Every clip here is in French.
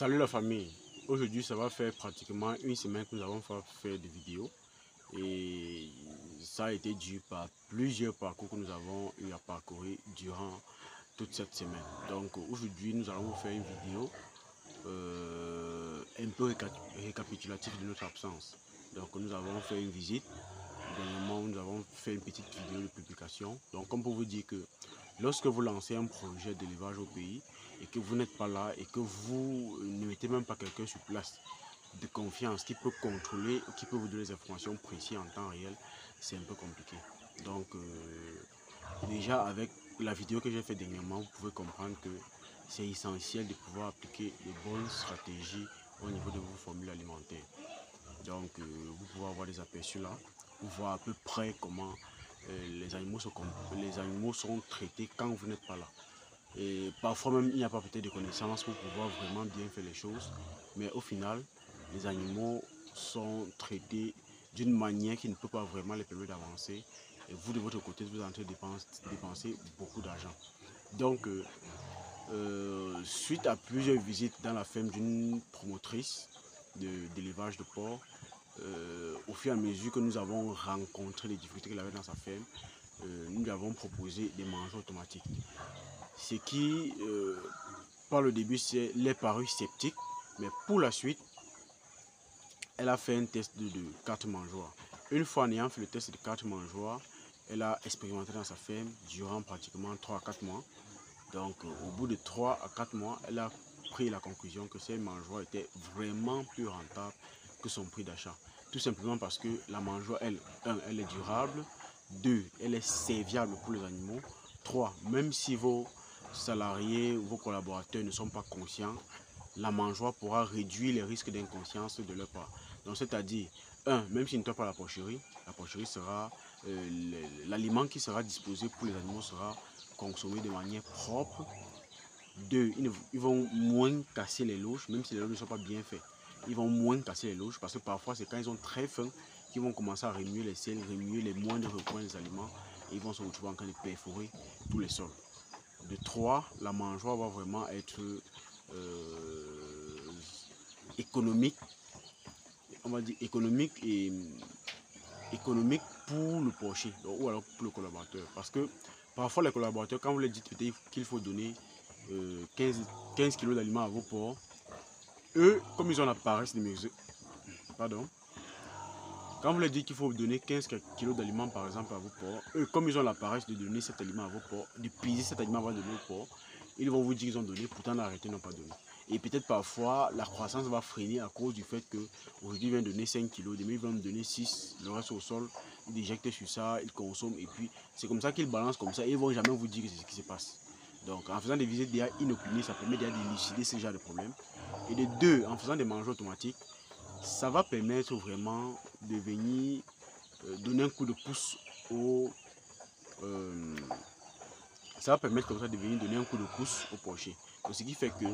Salut la famille, aujourd'hui ça va faire pratiquement une semaine que nous avons fait des vidéos et ça a été dû par plusieurs parcours que nous avons eu à parcourir durant toute cette semaine. Donc aujourd'hui nous allons vous faire une vidéo un peu récapitulative de notre absence. Donc nous avons fait une visite, dernièrement nous avons fait une petite vidéo de publication. Donc comme pour vous dire que lorsque vous lancez un projet d'élevage au pays et que vous n'êtes pas là et que vous ne mettez même pas quelqu'un sur place de confiance qui peut contrôler, qui peut vous donner des informations précises en temps réel, c'est un peu compliqué. Donc déjà avec la vidéo que j'ai fait dernièrement, vous pouvez comprendre que c'est essentiel de pouvoir appliquer les bonnes stratégies au niveau de vos formules alimentaires. Donc vous pouvez avoir des aperçus là, pour voir à peu près comment les animaux sont traités quand vous n'êtes pas là. Et parfois même il n'y a pas peut-être de connaissances pour pouvoir vraiment bien faire les choses, mais au final les animaux sont traités d'une manière qui ne peut pas vraiment les permettre d'avancer, et vous de votre côté vous êtes en train de dépenser beaucoup d'argent. Donc suite à plusieurs visites dans la ferme d'une promotrice d'élevage de porc, au fur et à mesure que nous avons rencontré les difficultés qu'elle avait dans sa ferme, nous lui avons proposé des mangeurs automatiques. Ce qui, par le début, l'est paru sceptique, mais pour la suite, elle a fait un test de 4 mangeoires. Une fois en ayant fait le test de 4 mangeoires, elle a expérimenté dans sa ferme durant pratiquement 3 à 4 mois. Donc, au bout de 3 à 4 mois, elle a pris la conclusion que ces mangeoires étaient vraiment plus rentables que son prix d'achat. Tout simplement parce que la mangeoire, elle est durable. 2, elle est serviable pour les animaux. 3, même si vos salariés ou vos collaborateurs ne sont pas conscients, la mangeoire pourra réduire les risques d'inconscience de leur part. Donc, c'est-à-dire, 1, même s'il ne nettoie pas la porcherie sera, l'aliment qui sera disposé pour les animaux sera consommé de manière propre. 2, ils vont moins casser les loges, même si les loges ne sont pas bien faits. Ils vont moins casser les loges parce que parfois c'est quand ils ont très faim qu'ils vont commencer à remuer les selles, remuer les moindres recoins des aliments, et ils vont se retrouver en train de perforer tous les sols. De 3, la mangeoire va vraiment être économique, on va dire économique pour le porcher ou alors pour le collaborateur, parce que parfois les collaborateurs, quand vous leur dites qu'il faut donner 15 kg d'aliments à vos porcs, eux, comme ils ont la paresse de mesurer, pardon, quand vous leur dites qu'il faut donner 15 kg d'aliments par exemple à vos porcs, eux, comme ils ont la paresse de donner cet aliment à vos porcs, de peser cet aliment avant de donner aux porcs, ils vont vous dire qu'ils ont donné, pourtant l'arrêté n'ont pas donné. Et peut-être parfois la croissance va freiner à cause du fait que aujourd'hui il vient donner 5 kg, demain il va me donner 6, le reste au sol, il éjecte sur ça, il consomme, et puis c'est comme ça qu'ils balancent comme ça, et ils ne vont jamais vous dire ce qui se passe. Donc en faisant des visites déjà inopinées, ça permet déjà d'élucider ce genre de problème. Et de 2, en faisant des mangeurs automatiques, ça va permettre vraiment de venir donner un coup de pouce au ça va permettre comme ça de venir donner un coup de pouce au porcher. Donc, ce qui fait que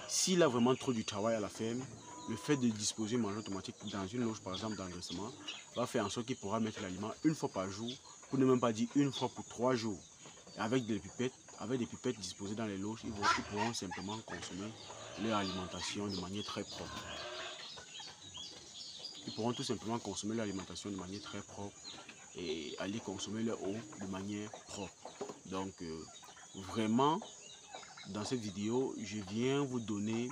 s'il a vraiment trop du travail à la ferme, le fait de disposer d'un mangeur automatique dans une loge par exemple d'engraissement va faire en sorte qu'il pourra mettre l'aliment une fois par jour, pour ne même pas dire une fois pour 3 jours. Et avec des pipettes disposées dans les loges, ils pourront simplement consommer leur alimentation de manière très propre. Ils pourront tout simplement consommer leur alimentation de manière très propre et aller consommer leur eau de manière propre. Donc vraiment, dans cette vidéo, je viens vous donner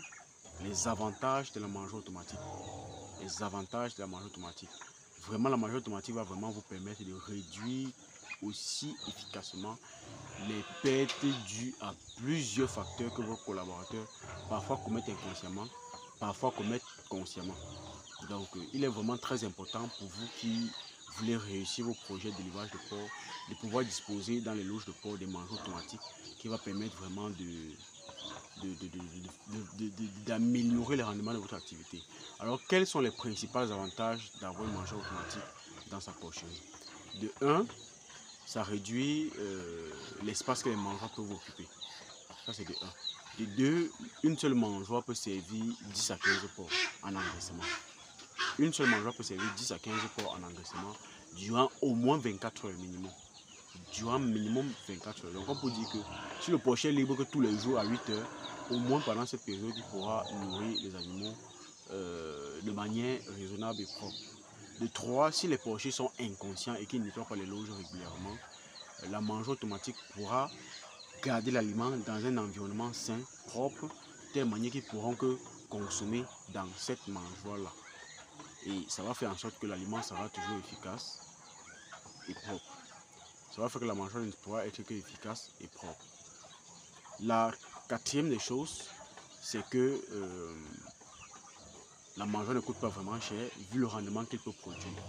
les avantages de la mangeoire automatique. Les avantages de la mangeoire automatique. Vraiment, la mangeoire automatique va vraiment vous permettre de réduire aussi efficacement les pertes dues à plusieurs facteurs que vos collaborateurs parfois commettent inconsciemment, parfois commettent consciemment. Donc, il est vraiment très important pour vous qui voulez réussir vos projets d'élevage de porc, de pouvoir disposer dans les loges de porc des mangeurs automatiques qui va permettre vraiment d'améliorer le rendement de votre activité. Alors, quels sont les principaux avantages d'avoir un mangeur automatique dans sa porcherie? De 1, ça réduit l'espace que les mangeoires peuvent occuper. Ça, c'est de 1. De 2, une seule mangeoire peut servir 10 à 15 porcs en engraissement. Une seule mangeoire peut servir 10 à 15 porcs en engraissement durant au moins 24 heures minimum. durant minimum 24 heures. Donc on peut dire que si le porcher est libre que tous les jours à 8 heures, au moins pendant cette période, il pourra nourrir les animaux de manière raisonnable et propre. De 3, si les porchers sont inconscients et qu'ils ne nettoient pas les loges régulièrement, la mangeoire automatique pourra garder l'aliment dans un environnement sain, propre, de telle manière qu'ils pourront que consommer dans cette mangeoire-là. Et ça va faire en sorte que l'aliment sera toujours efficace et propre. Ça va faire que la mangeoire ne pourra être que efficace et propre. La quatrième des choses, c'est que la mangeoire ne coûte pas vraiment cher vu le rendement qu'il peut produire.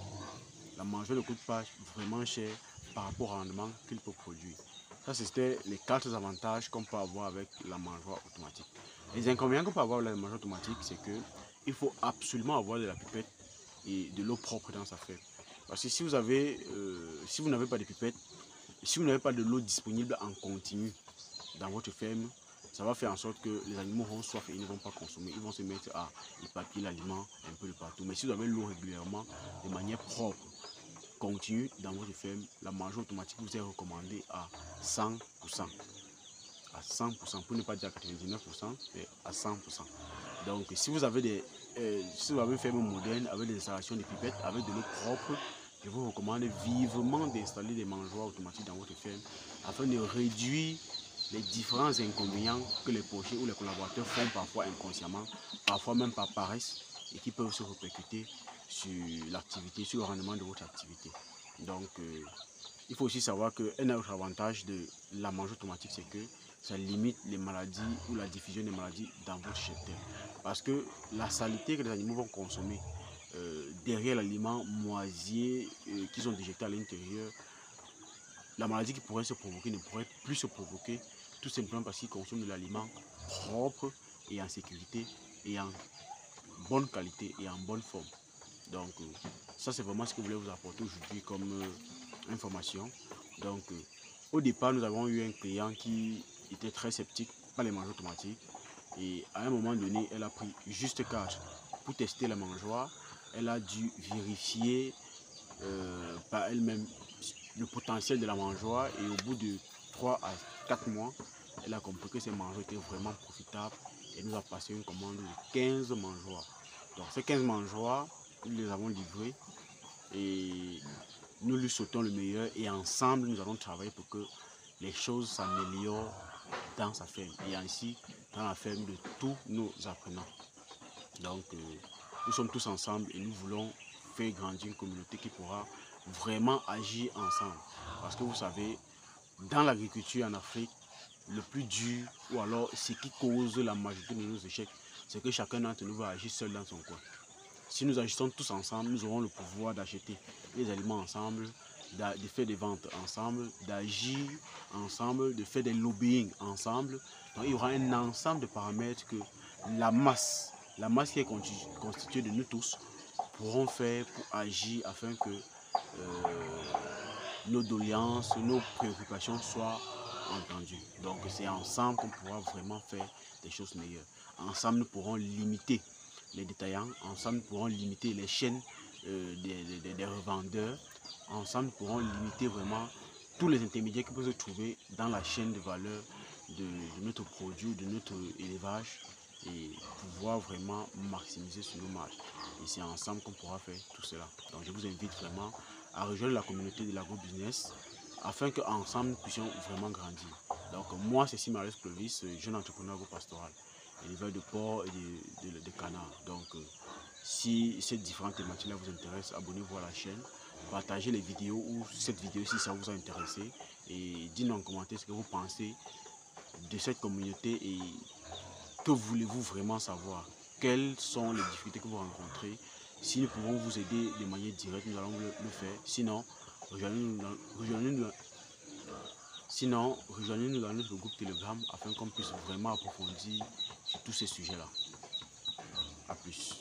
La mangeoire ne coûte pas vraiment cher par rapport au rendement qu'il peut produire. Ça, c'était les 4 avantages qu'on peut avoir avec la mangeoire automatique. Les inconvénients qu'on peut avoir avec la mangeoire automatique, c'est qu'il faut absolument avoir de la pipette et de l'eau propre dans sa ferme. Parce que si vous n'avez pas de pipette, si vous n'avez pas de l'eau disponible en continu dans votre ferme, ça va faire en sorte que les animaux auront soif et ils ne vont pas consommer. Ils vont se mettre à éparpiller l'aliment un peu de partout. Mais si vous avez l'eau régulièrement, de manière propre, continue dans votre ferme, la mangeoire automatique vous est recommandée à 100%. À 100%, pour ne pas dire à 99%, mais à 100%. Donc, si vous avez une ferme moderne avec des installations de pipettes, avec de l'eau propre, je vous recommande vivement d'installer des mangeoires automatiques dans votre ferme afin de réduire les différents inconvénients que les porchers ou les collaborateurs font parfois inconsciemment, parfois même par paresse, et qui peuvent se répercuter sur l'activité, sur le rendement de votre activité. Donc, il faut aussi savoir qu'un autre avantage de la mangeoire automatique, c'est que ça limite les maladies ou la diffusion des maladies dans votre cheptel. Parce que la saleté que les animaux vont consommer derrière l'aliment moisier qu'ils ont déjecté à l'intérieur, la maladie qui pourrait se provoquer ne pourrait plus se provoquer tout simplement parce qu'ils consomment de l'aliment propre et en sécurité et en bonne qualité et en bonne forme. Donc ça, c'est vraiment ce que je voulais vous apporter aujourd'hui comme information. Donc au départ, nous avons eu un client qui était très sceptique par les mangeoires automatiques et à un moment donné, elle a pris juste 4 pour tester la mangeoire. Elle a dû vérifier par elle-même le potentiel de la mangeoire et au bout de 3 à 4 mois, elle a compris que ces mangeoires étaient vraiment profitables et nous a passé une commande de 15 mangeoires. Donc ces 15 mangeoires, nous les avons livrés et nous lui souhaitons le meilleur et ensemble nous allons travailler pour que les choses s'améliorent dans sa ferme et ainsi dans la ferme de tous nos apprenants. Donc nous sommes tous ensemble et nous voulons faire grandir une communauté qui pourra vraiment agir ensemble. Parce que vous savez, dans l'agriculture en Afrique, le plus dur ou alors ce qui cause la majorité de nos échecs, c'est que chacun d'entre nous va agir seul dans son coin. Si nous agissons tous ensemble, nous aurons le pouvoir d'acheter les aliments ensemble, de faire des ventes ensemble, d'agir ensemble, de faire des lobbying ensemble. Donc il y aura un ensemble de paramètres que la masse qui est constituée de nous tous, pourront faire pour agir afin que nos doléances, nos préoccupations soient entendues. Donc c'est ensemble qu'on pourra vraiment faire des choses meilleures. Ensemble, nous pourrons limiter les détaillants, ensemble, nous pourrons limiter les chaînes des revendeurs, ensemble, nous pourrons limiter vraiment tous les intermédiaires qui peuvent se trouver dans la chaîne de valeur de notre produit, de notre élevage et pouvoir vraiment maximiser sur nos marges. Et c'est ensemble qu'on pourra faire tout cela. Donc je vous invite vraiment à rejoindre la communauté de l'agro-business afin qu'ensemble nous puissions vraiment grandir. Donc moi c'est Simarès Clovis, jeune entrepreneur agro-pastoral, éleveur de porc et de canards. Donc si ces différentes thématiques-là vous intéressent, abonnez-vous à la chaîne, partagez les vidéos ou cette vidéo si ça vous a intéressé et dites-nous en commentaire ce que vous pensez de cette communauté et que voulez-vous vraiment savoir, quelles sont les difficultés que vous rencontrez. Si nous pouvons vous aider de manière directe, nous allons le faire. Sinon, rejoignez-nous dans notre groupe Telegram afin qu'on puisse vraiment approfondir sur tous ces sujets-là. A plus.